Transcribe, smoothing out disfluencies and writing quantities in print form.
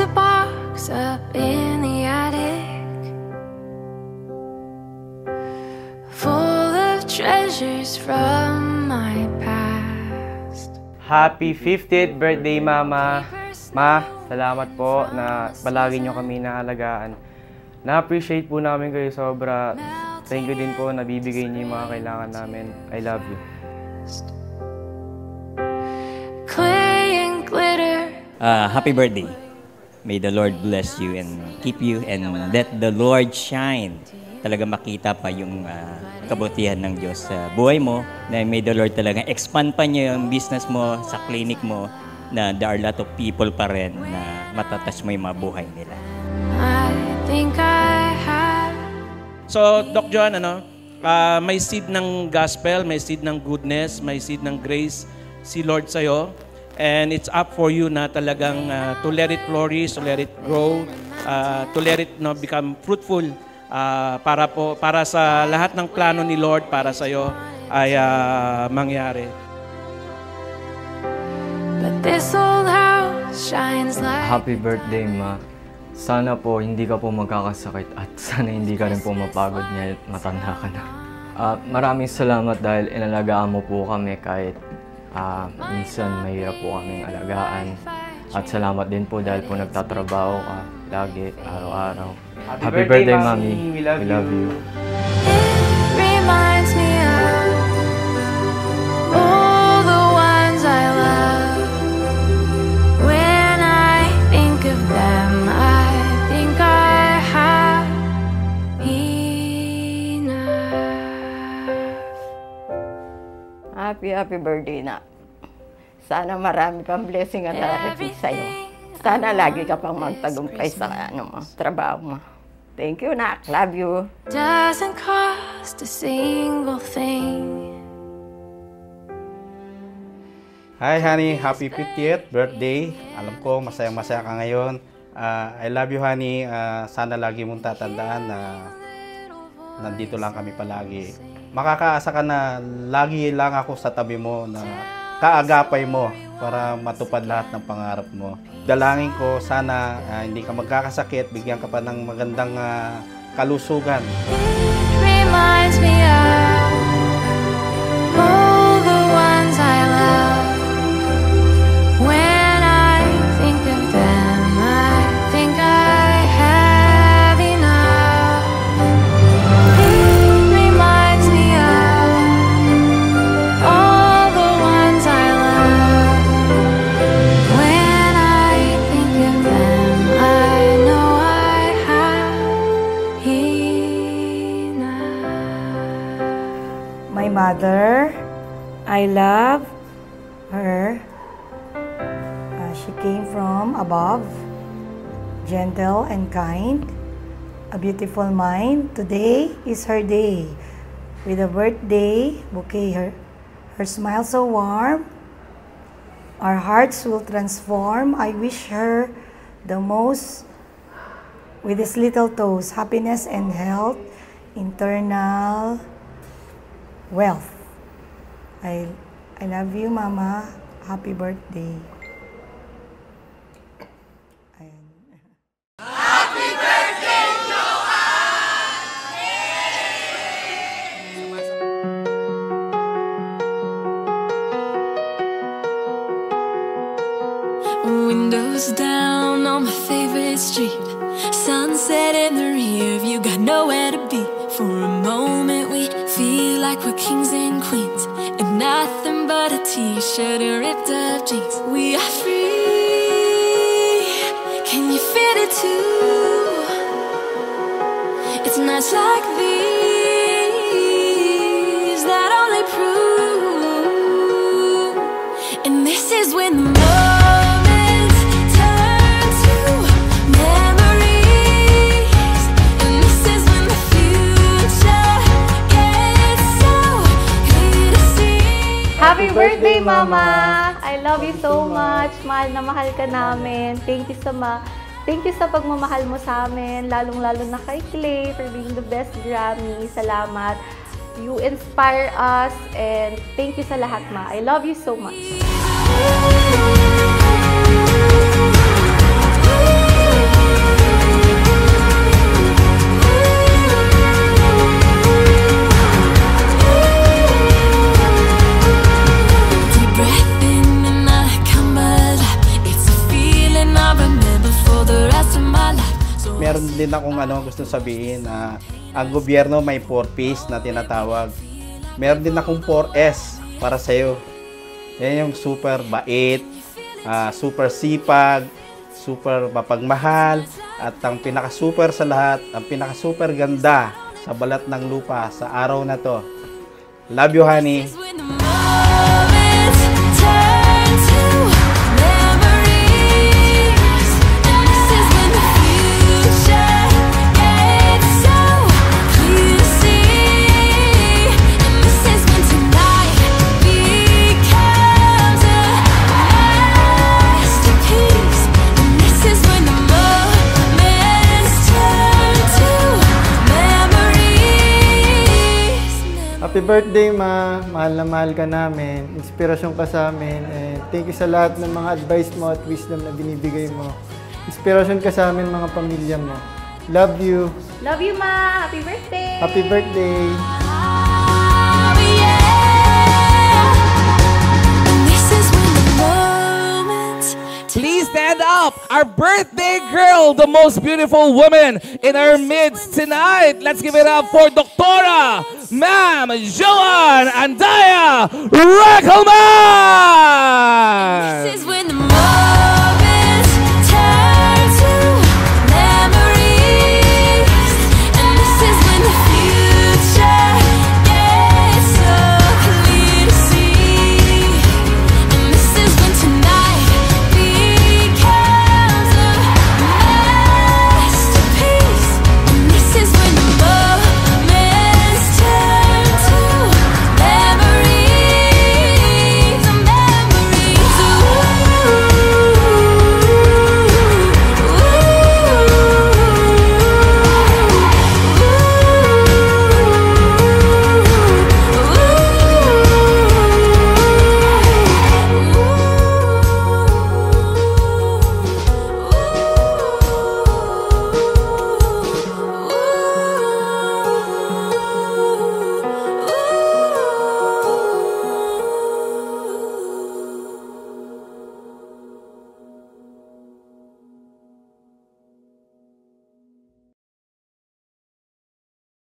a box up in the attic, full of treasures from my past. Happy 50th birthday, Mama! Ma, salamat po na palagi nyo kami naalagaan. Na-appreciate po namin kayo sobra. Thank you din po na bibigay niyo yung mga kailangan namin. I love you. Clay and glitter. Happy birthday. May the Lord bless you and keep you and let the Lord shine. Talaga makita pa yung kabutihan ng Diyos sa buhay mo. Na may the Lord talaga expand pa niya yung business mo sa clinic mo, na there are a lot of people pa rin na matatouch mo yung mga buhay nila. I think I have. So, Doc John, may seed ng gospel, may seed ng goodness, may seed ng grace si Lord sa'yo. And it's up for you na talagang to let it flourish, to let it grow, to let it become fruitful para sa lahat ng plano ni Lord para sa'yo ay mangyari. But this old house shines like. Happy birthday, Ma. Sana po hindi ka po magkakasakit at sana hindi ka rin po mapagod niya at matanda ka na. Maraming salamat dahil inalagaan mo po kami kahit minsan mahirap po kaming alagaan. At salamat din po dahil po nagtatrabaho ka lagi, araw-araw. Happy birthday, Mami. We love you. It reminds me of all the ones I love. When I think of them, I think I have enough. Happy birthday na. Sana marami pang blessing at darating sa'yo. Sana lagi ka pang magtagumpay sa trabaho mo. Thank you, Nak. Love you. Doesn't cost a single thing. Hi, honey. Happy 50th birthday. Alam ko, masayang-masaya ka ngayon. I love you, honey. Sana lagi mong tatandaan na nandito lang kami palagi. Makakaasa ka na lagi lang ako sa tabi mo na kaagapay mo para matupad lahat ng pangarap mo. Dalangin ko, sana hindi ka magkakasakit, bigyan ka pa ng magandang kalusugan. It reminds me of all the ones I love. When I think of them, I think I have enough. It reminds me of all the ones I love. When I think of them, I know I have enough. My mother, I love her. She came from above, gentle and kind, a beautiful mind. Today is her day. With a birthday bouquet, her smile so warm, our hearts will transform. I wish her the most with these little toes, happiness and health, internal wealth. I love you, Mama. Happy birthday. Windows down on my favorite street, sunset in the rear view, got nowhere to be. For a moment we feel like we're kings and queens, and nothing but a t-shirt and ripped up jeans. We are free, can you feel it too? It's nights like these that only prove, and this is when the moments turn to memories, and this is when the future gets so clear to see. Happy birthday, Mama! I love you so much. Mahal na mahal ka namin. Thank you sa pagmamahal mo sa amin, lalong-lalo na kay Clay for being the best Grammy. Salamat. You inspire us and thank you sa lahat, Ma. I love you so much. din akong gusto sabihin na ang gobyerno may 4 Ps na tinatawag. Meron din akong 4S para sa'yo. Yan yung super bait, super sipag, super mapagmahal, at ang pinaka-super sa lahat, ang pinaka-super ganda sa balat ng lupa sa araw na to. Love you, honey. When the moments turn to memories, and this is when the future gets so clear to see, and this is when tonight becomes a masterpiece, and this is when the moments turn to memories. Happy birthday, Ma. Mahal na mahal ka namin. Inspirasyon ka sa amin. And thank you sa lahat ng mga advice mo at wisdom na binibigay mo. Inspirasyon ka sa amin, mga pamilya mo. Love you. Love you, Ma. Happy birthday. Happy birthday. Oh, yeah. And this is when the moments Please stand up. Our birthday girl, the most beautiful woman in our midst tonight. Let's give it up for Doctora Ma'am Joan Andaya Reckelman. This is when the moment